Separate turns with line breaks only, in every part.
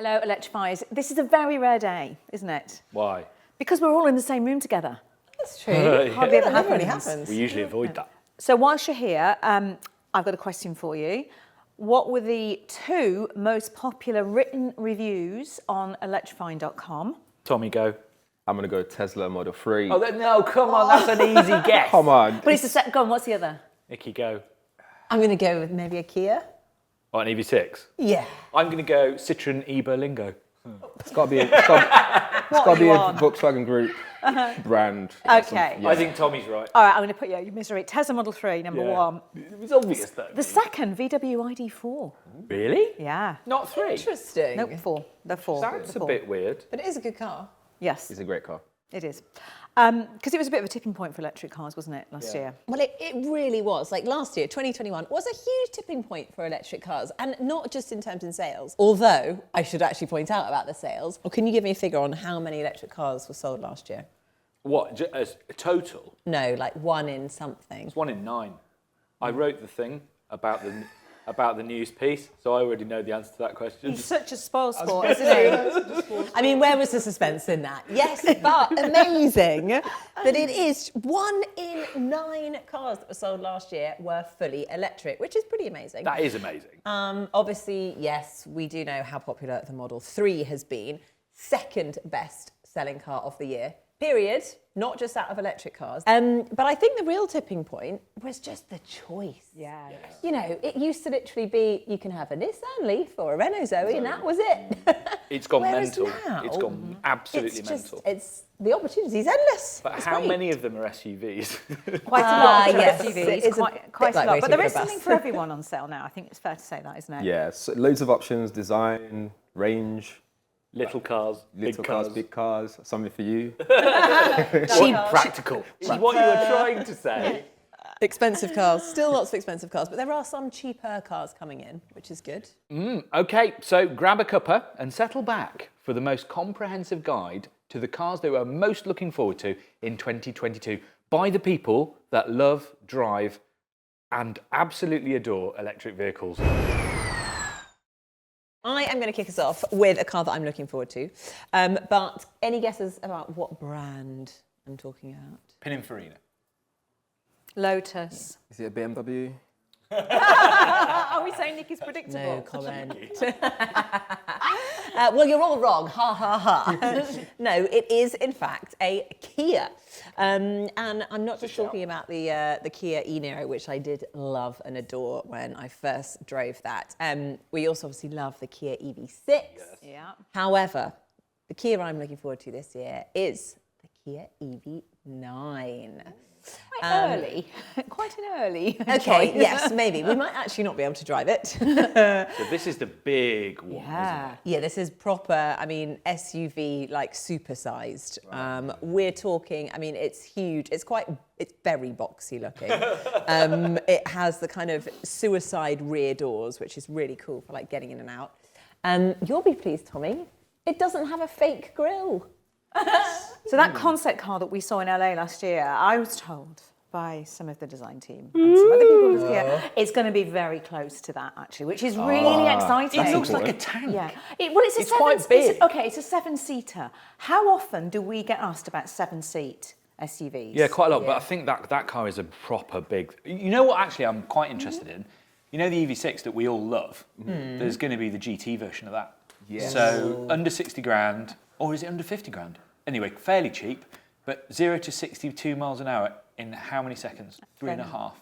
Hello, Electrifiers. This is a very rare day, isn't it?
Why?
Because we're all in the same room together.
That's true.
Hardly ever
That really
happens.
happens.
We usually avoid that.
So whilst you're here, I've got a question for you. What were the 2 most popular written reviews on electrifying.com?
Tommy, go.
I'm going to go Tesla Model 3.
Oh, no, come on, that's an easy guess.
Come on.
But it's the second. Go on, what's the other?
Nikki, go.
I'm going to go with maybe a Kia.
Oh, an EV6.
Yeah.
I'm going to go Citroen e-Berlingo.
It's got to be a Volkswagen Group brand.
Okay.
I think Tommy's right.
All right, I'm going to put you misery. Tesla Model 3, number 1.
It was obvious, though.
The second, VW ID4.
Really?
Yeah.
Not 3?
Interesting.
Nope, 4. They're 4.
That's
The
a
4.
bit weird.
But it is a good car.
Yes,
It's a great car.
it is. Because it was a bit of a tipping point for electric cars, wasn't it, last year?
Well, it really was. Like last year, 2021, was a huge tipping point for electric cars, and not just in terms of sales. Although, I should actually point out about the sales. Or can you give me a figure on how many electric cars were sold last year?
What, as a total?
No, like 1 in something.
It's 1 in 9. I wrote the thing about the news piece, so I already know the answer to that question.
He's such a spoil sport, isn't he?
I mean, where was the suspense in that? Yes, but amazing that it is 1 in 9 cars that were sold last year were fully electric, which is pretty amazing.
That is amazing.
Obviously, yes, we do know how popular the Model 3 has been. Second best selling car of the year, period. Not just out of electric cars. But I think the real tipping point was just the choice.
Yeah.
You know, it used to literally be, you can have a Nissan Leaf or a Renault Zoe, and that was it.
It's gone
Whereas
mental.
now,
It's gone absolutely
it's just,
mental.
it's the opportunity's endless.
But
It's
how
great.
many of them are SUVs?
Quite a lot of
yes.
SUVs,
It's a
quite
bit
a
like
lot. But there
waiting
is
for a
something
bus.
for everyone on sale now. I think it's fair to say that, isn't it?
Yeah, so loads of options, design, range,
Little cars,
little cars, big cars, something for you.
Cheap, practical. Is what you were trying to say.
Expensive cars, still lots of expensive cars, but there are some cheaper cars coming in, which is good.
Okay, so grab a cuppa and settle back for the most comprehensive guide to the cars that we're most looking forward to in 2022 by the people that love, drive, and absolutely adore electric vehicles.
I am going to kick us off with a car that I'm looking forward to. But any guesses about what brand I'm talking about?
Pininfarina.
Lotus.
Is it a BMW?
Are we saying Nick is predictable?
No comment. Well, you're all wrong. Ha, ha, ha. No, it is, in fact, a Kia. And I'm not just talking about the Kia e-Niro, which I did love and adore when I first drove that. We also obviously love the Kia EV6.
Yes.
Yeah.
However, the Kia I'm looking forward to this year is the Kia EV9.
Quite early. Quite an early.
Okay,
choice.
yes, maybe. We might actually not be able to drive it.
So this is the big one,
Yeah.
isn't it?
Yeah, this is proper, I mean, SUV, like supersized. We're talking, I mean, it's huge. It's very boxy looking. It has the kind of suicide rear doors, which is really cool for like getting in and out. You'll be pleased, Tommy. It doesn't have a fake grille.
So that concept car that we saw in LA last year, I was told by some of the design team and some other people with Kia, it's going to be very close to that actually, which is really exciting.
It looks like a tank.
Yeah. It's
quite big.
It's a 7-seater. How often do we get asked about 7-seat SUVs?
Yeah, quite a lot, but I think that car is a proper big... You know what actually I'm quite interested in? You know the EV6 that we all love? There's going to be the GT version of that.
Yes.
So under 60 grand, or is it under 50 grand? Anyway, fairly cheap, but 0 to 62 miles an hour in how many seconds? 3.5.
Wow.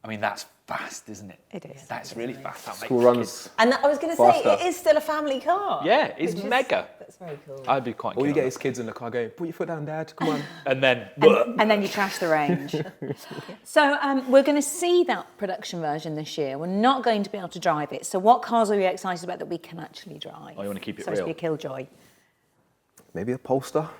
I mean, that's fast, isn't it?
It is.
That's really fast. That
School
makes
runs.
And I was going to say,
Faster.
it is still a family car.
Yeah, it's
which is-
mega.
That's very cool.
I'd be quite
All you
keen
get
on
is kids in the car going, put your foot down, Dad, come on.
that. And then...
And then you trash the range. So we're going to see that production version this year. We're not going to be able to drive it. So what cars are you excited about that we can actually drive?
Oh, you want to keep it
so it's
real?
be a killjoy.
Maybe a Polestar?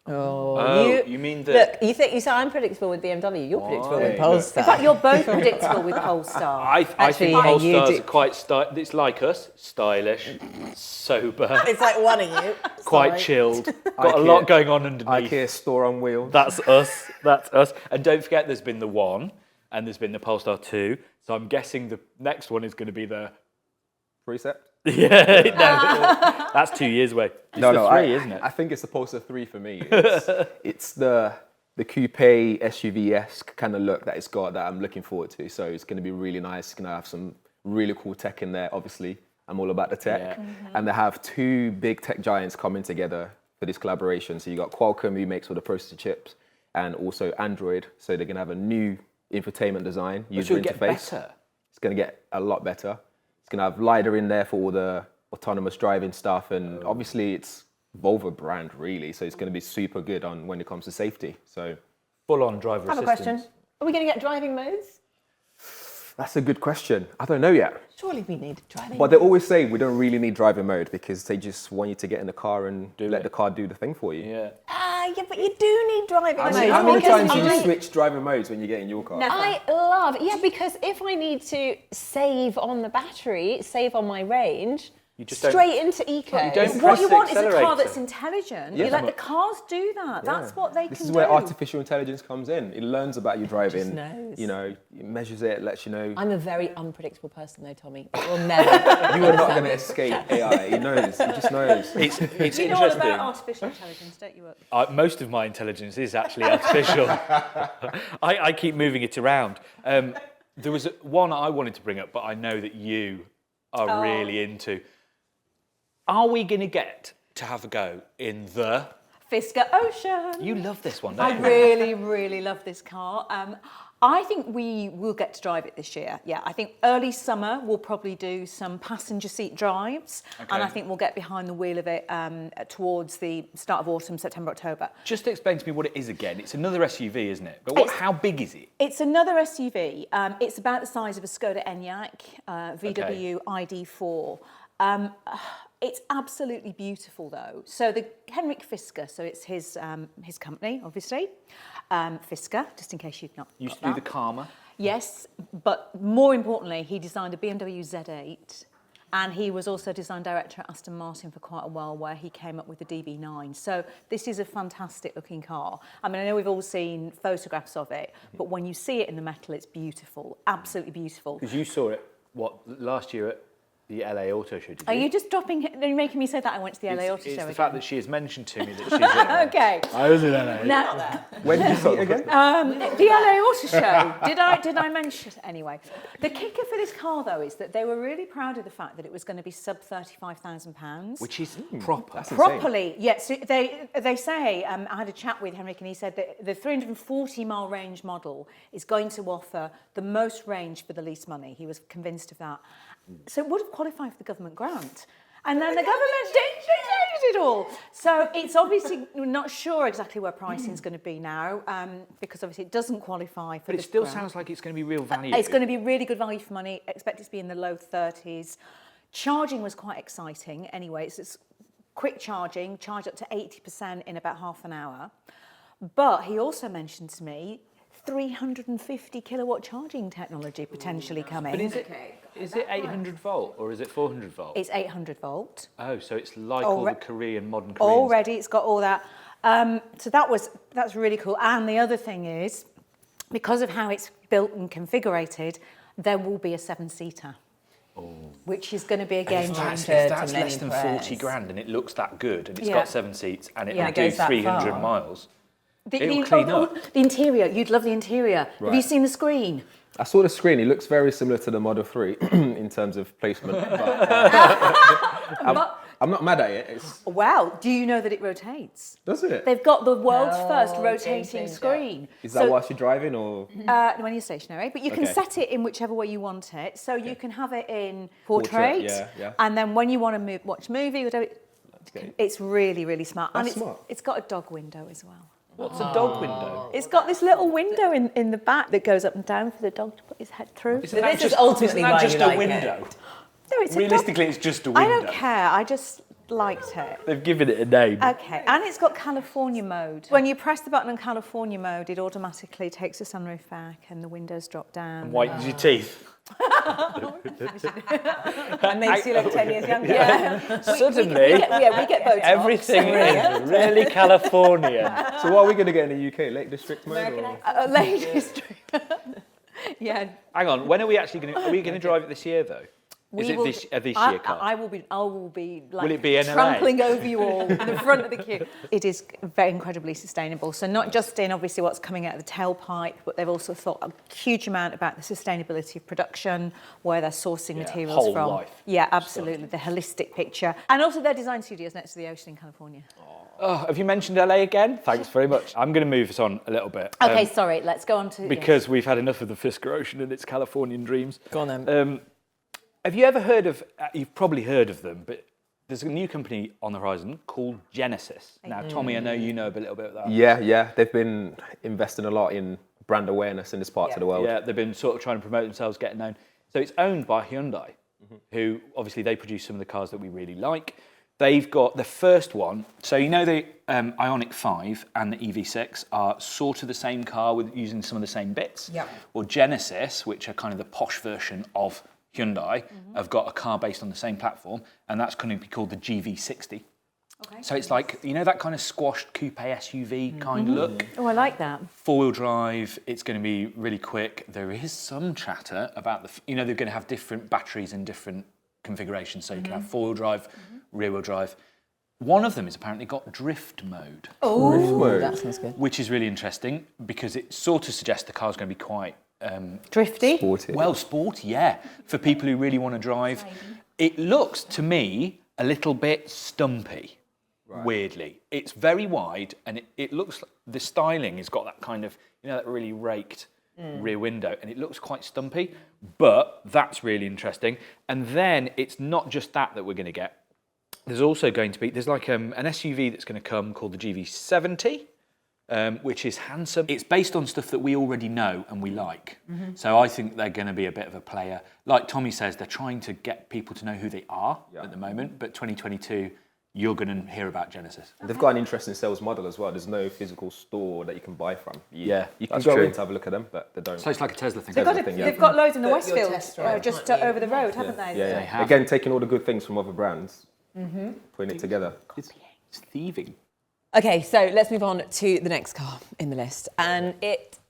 Oh, you mean the...
Look, you say I'm predictable with BMW. You're predictable with Polestar.
In fact, you're both predictable with Polestar.
I
Actually,
think
yeah, you
Polestars
do.
are quite it's like us, stylish, sober,
It's like one of you.
quite
Sorry.
chilled, got a
IKEA.
lot going on underneath.
IKEA store on wheels.
That's us, that's us. And don't forget there's been the 1 and there's been the Polestar 2. So I'm guessing the next one is going to be the
Precept?
Yeah, no, that's 2 years away. It's the three, isn't it?
I think it's the Polestar 3 for me. It's the coupe SUV-esque kind of look that it's got that I'm looking forward to. So it's going to be really nice. It's going to have some really cool tech in there. Obviously, I'm all about the tech.
Yeah.
And they have two big tech giants coming together for this collaboration. So you got Qualcomm, who makes all the processor chips, and also Android. So they're going to have a new infotainment design, user interface.
Get better.
It's going to get a lot better. It's going to have LiDAR in there for all the autonomous driving stuff. And obviously it's Volvo brand, really. So it's going to be super good on when it comes to safety. So
Full-on driver
I have a
assistance.
question. Are we going to get driving modes?
that's a good question. I don't know yet.
Surely we need driving
But they always say we don't really need driving mode because they just want you to get in the car and let
it.
the car do the thing for you.
Yeah.
Yeah, but you do need driving modes.
How many
because
times do you
I-
switch driving modes when you get in your car?
Never.
I love, because if I need to save on the battery, save on my range,
You just don't-
straight into eco.
You don't
What
press
you
the
want is a car
accelerator.
that's intelligent.
Yeah.
You let the cars do that. That's what they
This
can
is
do.
where artificial intelligence comes in. It learns about your driving.
knows.
You know, it measures it, lets you know.
I'm a very unpredictable person though, Tommy. It will never.
You are not going to escape AI. It knows. It just knows.
It's
You know all
interesting.
about artificial intelligence, don't you?
Most of my intelligence is actually artificial. I keep moving it around. There was one I wanted to bring up, but I know that you are really into. Are we going to get to have a go in the...
Fisker Ocean.
You love this one,
I
don't you?
really, really love this car. I think we will get to drive it this year. Yeah, I think early summer we'll probably do some passenger seat drives, and I think we'll get behind the wheel of it towards the start of autumn, September, October.
Just explain to me what it is again. It's another SUV, isn't it? But how big is it?
It's another SUV. It's about the size of a Skoda Enyaq, VW ID4. It's absolutely beautiful, though. So the Henrik Fisker, so it's his company, obviously. Fisker, just in case you've not
Used to
got
do the
that.
Karma.
Yes, but more importantly, he designed a BMW Z8, and he was also design director at Aston Martin for quite a while, where he came up with the DB9. So this is a fantastic-looking car. I mean, I know we've all seen photographs of it, but when you see it in the metal, it's beautiful, absolutely beautiful.
Because you saw it, last year at the LA Auto Show, did you?
Are you just dropping? Are you making me say that I went to the LA Auto
It's
Show
the
again?
fact that she has mentioned to me that she's at
Okay.
I was in LA.
Now,
When did you see it again?
the LA Auto Show. Did I mention it? Anyway? The kicker for this car, though, is that they were really proud of the fact that it was going to be sub £35,000.
Which is proper.
That's insane.
Properly, yes. So they say, I had a chat with Henrik and he said that the 340-mile range model is going to offer the most range for the least money. He was convinced of that. So it would have qualified for the government grant. And then the government changed it all. So it's obviously, we're not sure exactly where pricing is going to be now, because obviously it doesn't qualify for
But it
this
still
grant.
sounds like it's going to be real value.
It's going to be really good value for money. Expect it to be in the low 30s. Charging was quite exciting anyway. It's quick charging, charge up to 80% in about half an hour. But he also mentioned to me 350 kilowatt charging technology potentially coming.
But is it 800 volt or is it 400 volt?
It's 800 volt.
Oh, so it's like all the Korean, modern Koreans.
Already, it's got all that. So that's really cool. And the other thing is, because of how it's built and configured, there will be a 7-seater. Which is going to be a game
If that's
changer.
less than 40 grand and it looks that good and it's
Yeah.
got 7 seats and it
Yeah.
will
It
do
goes that
300
far.
miles,
The,
it'll clean up.
the interior, you'd love the interior. Have you
Right.
seen the screen?
I saw the screen. It looks very similar to the Model 3 in terms of placement. But, I'm not mad at it.
Wow, do you know that it rotates?
Does it?
They've got the world's
No,
first
game
rotating
changer.
screen.
Is that whilst you're driving or?
When you're stationary, but you can
Okay.
set it in whichever way you want it. So you can have it in portrait,
yeah.
and then when you want to watch a movie, whatever,
Okay.
it's really, really smart.
That's
and
smart.
it's got a dog window as well.
What's a dog window?
It's got this little window in the back that goes up and down for the dog to put his head through.
Isn't that
this is ultimately
isn't that
why
just
you
a
like it.
window?
No, it's a
Realistically, it's just a window.
I don't care. I just liked it.
They've given it a name.
Okay, and it's got California mode. When you press the button on California mode, it automatically takes the sunroof back and the windows drop down.
Whitens your teeth.
That makes you look 10 years younger.
Yeah.
Suddenly,
we get Botox.
everything is really Californian.
So what are we going to get in the UK? Lake District mode?
American
Or?
accent.
Ladies. Yeah.
Hang on, when are we actually going to... Are we going to drive it this year, though? Is it a this year car?
I will be like
Will it be NLA?
trampling over you all in the front of the queue. It is very incredibly sustainable. So not just in obviously what's coming out of the tailpipe, but they've also thought a huge amount about the sustainability of production, where they're sourcing materials
whole
from.
life
Yeah, absolutely. The holistic picture. And also their design studios next to the ocean in California.
Oh, have you mentioned LA again? Thanks very much. I'm going to move us on a little bit.
Okay, sorry, let's go on to...
Because we've had enough of the Fisker Ocean and its Californian dreams.
Go on then.
Have you ever heard of, you've probably heard of them, but there's a new company on the horizon called Genesis. Now, Tommy, I know you know a little bit about that.
Yeah. They've been investing a lot in brand awareness in this part of the world.
Yeah, they've been sort of trying to promote themselves, getting known. So it's owned by Hyundai, who obviously they produce some of the cars that we really like. They've got the first one. So you know the Ioniq 5 and the EV6 are sort of the same car with using some of the same bits.
Yeah.
Well, Genesis, which are kind of the posh version of Hyundai, have got a car based on the same platform, and that's going to be called the GV60.
Okay.
So it's like, you know, that kind of squashed coupe SUV kind of look.
Oh, I like that.
Four-wheel drive, it's going to be really quick. There is some chatter about they're going to have different batteries in different configurations. So you can have four-wheel drive, rear-wheel drive. One of them has apparently got drift mode.
Oh, that sounds good.
Which is really interesting because it sort of suggests the car's going to be quite...
Drifty?
Sporty.
Well, sport, yeah, for people who really want to drive. It looks, to me, a little bit stumpy, weirdly. It's very wide, and it looks, the styling has got that kind of, you know, that really raked rear window, and it looks quite stumpy, but that's really interesting. And then it's not just that we're going to get. There's also going to be, there's like an SUV that's going to come called the GV70, which is handsome. It's based on stuff that we already know and we like. So I think they're going to be a bit of a player. Like Tommy says, they're trying to get people to know who they are at the moment, but 2022, you're going to hear about Genesis.
They've got an interesting sales model as well. There's no physical store that you can buy from. You can
that's
go
true.
in to have a look at them, but they don't.
So it's like a Tesla thing.
They've got loads in the
Your
Westfield,
test drive,
just
can't you?
over the road, haven't they?
Yeah.
have.
Again, taking all the good things from other brands, putting it together.
It's thieving.
Okay, so let's move on to the next car in the list. And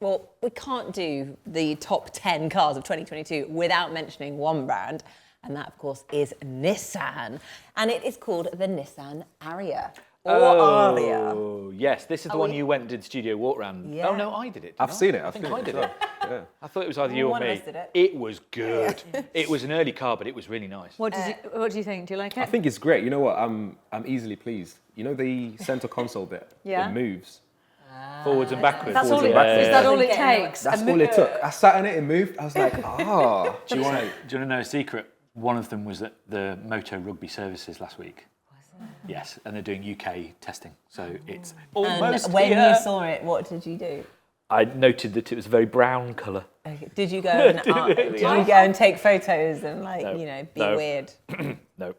we can't do the top 10 cars of 2022 without mentioning one brand. And that, of course, is Nissan. And it is called the Nissan Ariya. Or Ariya.
Oh, yes. This is the one you went and did studio walk round.
Yeah.
Oh, no, I did it.
I've seen it. I
think I did it.
Yeah.
I thought it was either you or
One of
me.
us did it.
It was good. It was an early car, but it was really nice.
What do you think? Do you like it?
I think it's great. You know what? I'm easily pleased. You know the center console bit?
Yeah.
It moves.
Forwards and backwards.
That's all it,
backwards.
is that all it
Yeah.
takes?
That's all it took. I sat in it, it moved. I was like,
Do you want to know a secret? One of them was at the Moto Rugby Services last week. Yes, and they're doing UK testing, so it's almost
And when
here.
you saw it, what did you do?
I noted that it was a very brown colour.
Okay. Did you go and take photos and be
No.
weird?
No.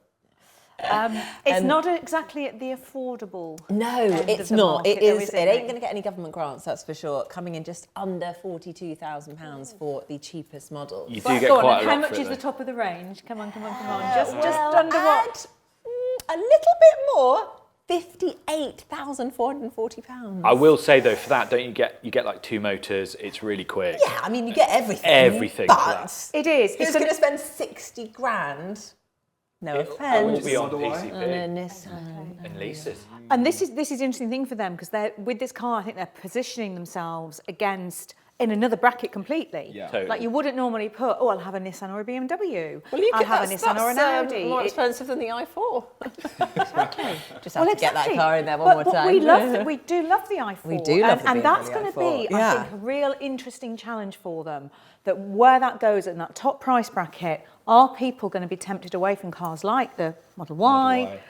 It's not exactly at the affordable.
No,
end
it's
of the
not.
market,
It
though,
is.
is
It
it,
ain't
mate?
going to get any government grants, that's for sure. Coming in just under £42,000 for the cheapest model.
You
Well,
do get
go on,
quite
and
a
how
lot
much
for it,
is the
though.
top of the range? Come on. Just
Well,
under what?
A little bit more. £58,440.
I will say though, for that, don't you get like two motors? It's really quick.
Yeah, I mean you get everything.
Everything for
But
that.
It is.
who's going to spend 60 grand? No
It will
offence.
be on
On a
PCP
Nissan.
and leases.
And this is the interesting thing for them because they're with this car. I think they're positioning themselves against in another bracket completely.
Yeah.
Totally.
Like you wouldn't normally put, I'll have a Nissan or a BMW.
Well, you
I'll
could
have a Nissan or an Audi.
more expensive than the i4.
Exactly.
Just have to get that car in there one more
But
time.
we do love the i4.
We do love the
and that's
BMW
going to
i4.
be, I think, a real interesting challenge for them. That where that goes in that top price bracket, are people going to be tempted away from cars like the Model Y,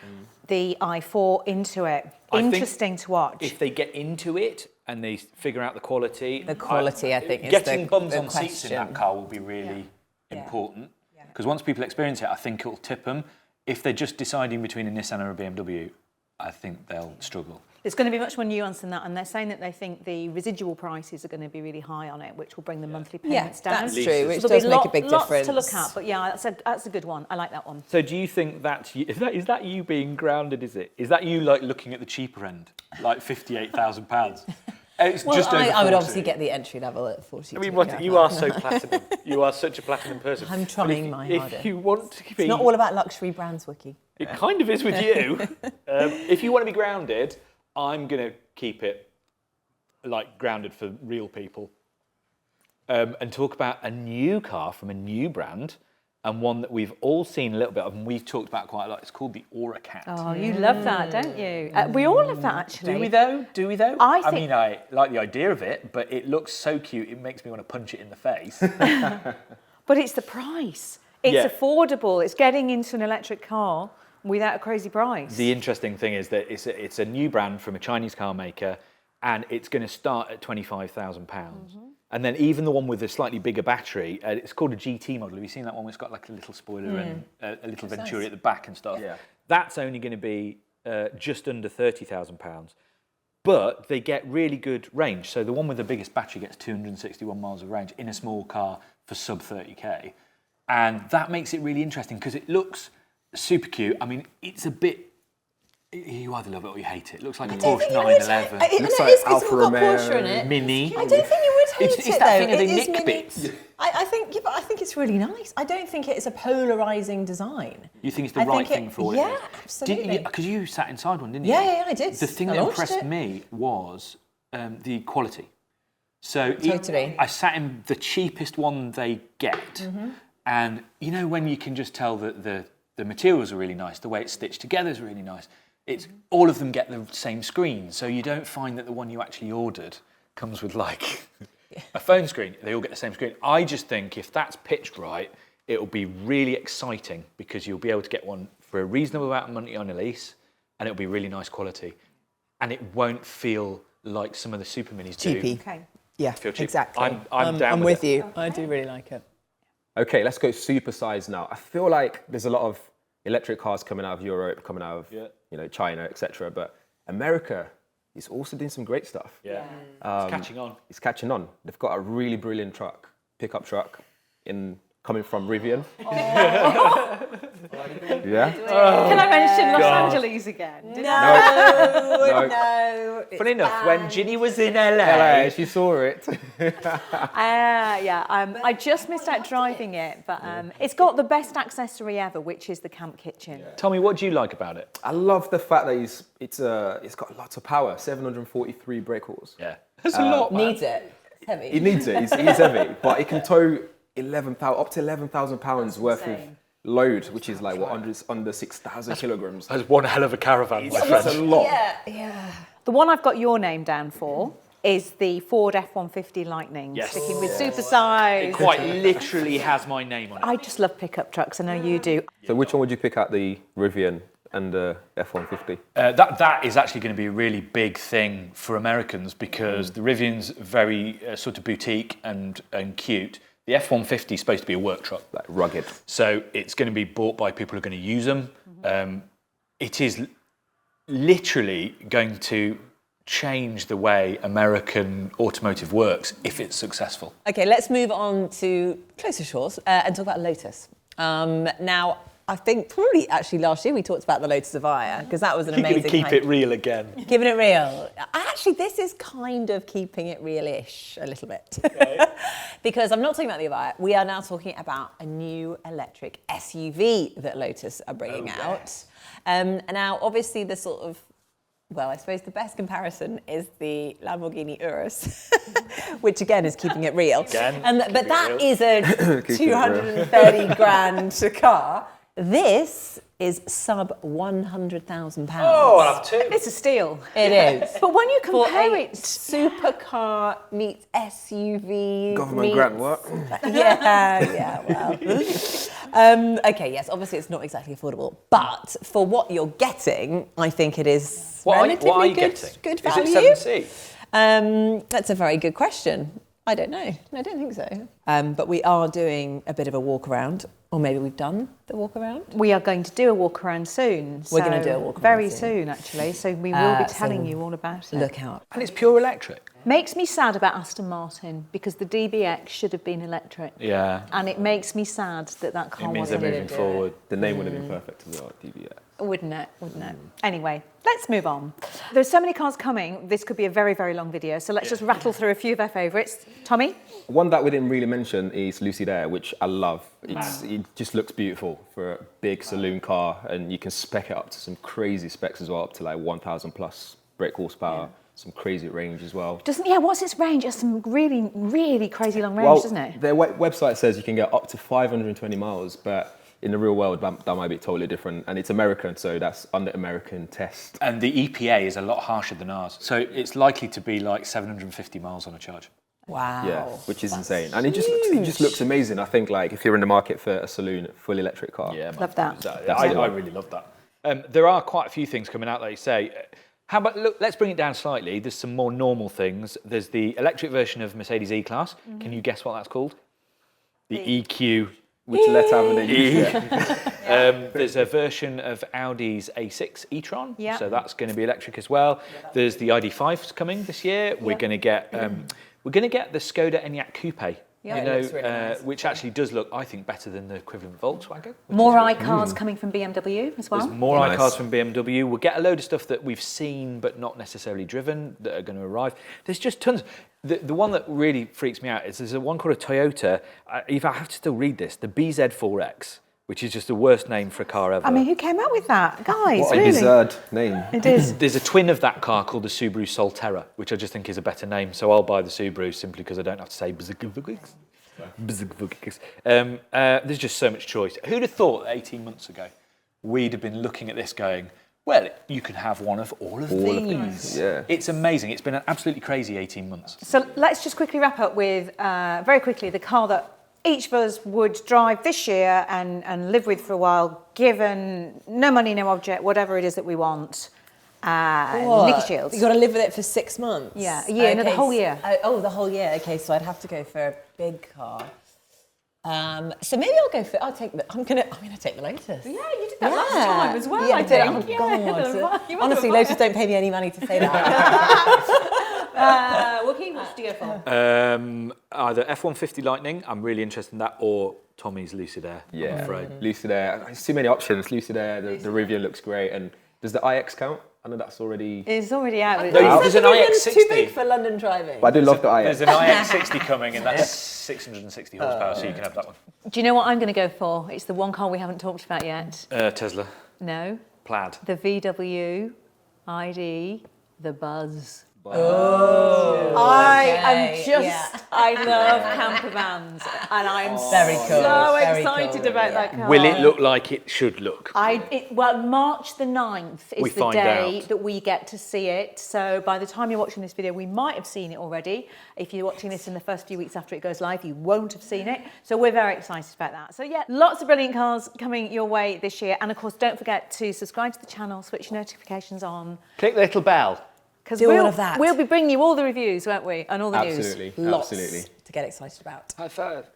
the i4 into it?
I think
Interesting to watch.
If they get into it and they figure out the quality.
The quality, I think, is
getting
the-
bums
the
on seats in that
question.
car will be really important. Because once people experience it, I think it'll tip them. If they're just deciding between a Nissan or a BMW, I think they'll struggle.
It's going to be much more nuanced than that, and they're saying that they think the residual prices are going to be really high on it, which will bring the monthly payments down.
that's
Leases.
true, which
So there'll
does
be
make a big
lots
difference.
to look at, but yeah, that's a good one. I like that one.
So do you think is that you being grounded, is it? Is that you like looking at the cheaper end, like £58,000? It's
Well,
just over
I would
40.
obviously get the entry level at 42.
I mean, what, you are so platinum. You are such a platinum person.
I'm trying my hardest.
If you want to be...
It's not all about luxury brands, Wiki.
It kind of is with you. If you want to be grounded, I'm going to keep it like grounded for real people. And talk about a new car from a new brand, and one that we've all seen a little bit of, and we've talked about quite a lot. It's called the Ora Cat.
Oh, you love that, don't you? We all love that, actually.
Do we though? Do we though?
I
I mean, I like the idea of it, but it looks so cute, it makes me want to punch it in the face.
But it's the price. It's
Yeah.
affordable. It's getting into an electric car without a crazy price.
The interesting thing is that it's a new brand from a Chinese car maker, and it's going to start at £25,000. And then even the one with a slightly bigger battery, it's called a GT model. Have you seen that one where it's got like a little spoiler and a little Venturi at the back and stuff?
Yeah.
That's only going to be just under £30,000. But they get really good range. So the one with the biggest battery gets 261 miles of range in a small car for sub 30k. And that makes it really interesting because it looks super cute. I mean, it's a bit... You either love it or you hate it. It looks like a Porsche 911.
Looks like
it's
Alfa
all got
Romeo
Porsche in it.
Mini.
I don't think you would hate
It's
it,
that
though.
thing of the
It is
nick
mini.
bits.
I think, yeah, but I think it's really nice. I don't think it is a polarising design.
You think it's the
I
right
think
thing for it?
Yeah, absolutely.
Because you sat inside one, didn't you?
Yeah, I did.
The thing
I
that
launched
impressed
it.
me was the quality. So
Totally.
I sat in the cheapest one they get,
Mm-hmm.
and you know when you can just tell that the materials are really nice, the way it's stitched together is really nice. It's all of them get the same screen, so you don't find that the one you actually ordered comes with like a phone screen. They all get the same screen. I just think if that's pitched right, it'll be really exciting because you'll be able to get one for a reasonable amount of money on a lease, and it'll be really nice quality, and it won't feel like some of the super minis do.
Cheapy.
Okay.
Yeah,
Feel cheap.
exactly.
I'm down
I'm
with
with you. I do really like it.
Okay, let's go supersize now. I feel like there's a lot of electric cars coming out of Europe, coming out of China, etc. But America is also doing some great stuff.
Yeah, it's catching on.
It's catching on. They've got a really brilliant pickup truck, coming from Rivian. Yeah.
Can I mention Los Angeles again?
No.
Funny enough, when Ginny was in LA,
LA, she saw it.
I just missed out driving it, but it's got the best accessory ever, which is the camp kitchen.
Tommy, what do you like about it?
I love the fact that it's got lots of power, 743 brake horse.
Yeah, that's a lot. Man.
Needs it. It's heavy.
It needs it. He's heavy, but it can tow up to 11,000 pounds worth of load, which is like under 6,000 kilograms.
That's one hell of a caravan, my friend.
That's a lot.
Yeah.
The one I've got your name down for is the Ford F-150 Lightning,
Yes.
sticking with supersize.
It quite literally has my name on it.
I just love pickup trucks. I know you do.
So which one would you pick out, the Rivian and the F-150?
That is actually going to be a really big thing for Americans because the Rivian's very sort of boutique and cute. The F-150 is supposed to be a work truck.
Like rugged.
So it's going to be bought by people who are going to use them. It is literally going to change the way American automotive works if it's successful.
Okay, let's move on to closer shores and talk about Lotus. Now, I think probably actually last year we talked about the Lotus Ariya because that was an amazing.
Keep it real again.
Keeping it real. Actually, this is kind of keeping it real-ish a little bit.
Okay.
Because I'm not talking about the Ariya. We are now talking about a new electric SUV that Lotus are bringing out. And now, obviously, the sort of, well, I suppose the best comparison is the Lamborghini Urus, which again is keeping it real. But that is a 230 grand car. This is sub £100,000.
Oh, I'll have two.
It's a steal.
It is.
But when you
For
compare
a
it,
supercar meets SUV.
Government grant work.
Yeah, well. Okay, yes, obviously it's not exactly affordable, but for what you're getting, I think it is relatively
what are you
good,
getting?
good
Is
value.
it 7 seat?
That's a very good question. I don't know. I don't think so. But we are doing a bit of a walk around, or maybe we've done the walk around.
we are going to do a walk around soon.
We're going to do a walk around
very
soon.
soon, actually. So we will be
So
telling you all about it.
Look out.
And it's pure electric.
Makes me sad about Aston Martin because the DBX should have been electric.
Yeah.
And it makes me sad that that car
It means they're
wasn't.
moving forward.
The name would have been perfect as well, DBS.
Wouldn't it? Anyway, let's move on. There's so many cars coming, this could be a very, very long video. So let's just rattle through a few of our favourites. Tommy?
One that we didn't really mention is Lucid Air, which I love. It just looks beautiful for a big saloon car, and you can spec it up to some crazy specs as well, up to like 1,000 plus brake horsepower, some crazy range as well.
What's its range? It's some really, really crazy long range, doesn't it?
Their website says you can get up to 520 miles, but in the real world, that might be totally different. And it's American, so that's under American test.
And the EPA is a lot harsher than ours. So it's likely to be like 750 miles on a charge.
Wow.
Yeah, which is insane. And it just looks amazing. I think like if you're in the market for a saloon, fully electric car.
Yeah,
Love that.
I really love that. There are quite a few things coming out, like you say. How about, look, let's bring it down slightly. There's some more normal things. There's the electric version of Mercedes E-Class. Can you guess what that's called? The EQ.
Which letter haven't they used yet?
There's a version of Audi's A6 e-tron,
Yeah.
so that's going to be electric as well. There's the ID.5s coming this year. We're going to get the Skoda Enyaq Coupe.
Yeah, it looks really nice.
Which actually does look, I think, better than the equivalent Volkswagen.
More iCars coming from BMW as well.
There's more
Nice.
iCars from BMW. We'll get a load of stuff that we've seen but not necessarily driven that are going to arrive. There's just tons. The one that really freaks me out is there's one called a Toyota. I have to still read this. The BZ4X, which is just the worst name for a car ever.
I mean, who came up with that? Guys,
What a
really?
bizarre name.
It is.
There's a twin of that car called the Subaru Solterra, which I just think is a better name. So I'll buy the Subaru simply because I don't have to say bzz. There's just so much choice. Who'd have thought that 18 months ago we'd have been looking at this going, well, you can have one of all of these.
Yeah.
It's amazing. It's been an absolutely crazy 18 months.
So let's just quickly wrap up with, very quickly, the car that each of us would drive this year and live with for a while, given no money, no object, whatever it is that we want. Nikki Shields.
You got to live with it for 6 months.
Yeah, a year, no, the whole year.
Oh, the whole year. Okay, so I'd have to go for a big car. So maybe I'll go for. I'm gonna take the Lotus.
Yeah, you did that last time as well.
Yeah,
I
I did.
think.
Oh God!
You
Honestly, Lotus don't pay me any money to say that.
Joaquin, what did you go for?
Either F-150 Lightning, I'm really interested in that, or Tommy's Lucid Air, I'm
Yeah,
afraid.
Lucid Air. There's too many options. Lucid Air, the Rivian looks great. And does the iX count? I know that's already...
It's already out.
No, there's an
It's too big
iX60.
for London driving.
But I do love the iX.
There's an iX60 coming, and that's 660 horsepower, so you can have that one.
Do you know what I'm going to go for? It's the one car we haven't talked about yet.
Tesla,
No,
Plaid.
the VW ID, the Buzz. I love camper vans, and I'm
Very cool.
so
Very
excited
cool.
about that car.
Will it look like it should look?
March the 9th
We
is the
find
day
out.
that we get to see it. So by the time you're watching this video, we might have seen it already. If you're watching this in the first few weeks after it goes live, you won't have seen it. So we're very excited about that. So yeah, lots of brilliant cars coming your way this year. And of course, don't forget to subscribe to the channel, switch your notifications on.
Click the little bell.
Because
Do all of that.
We'll be bringing you all the reviews, won't we? And all the news.
Absolutely.
Lots
Absolutely.
to get excited about.
High five.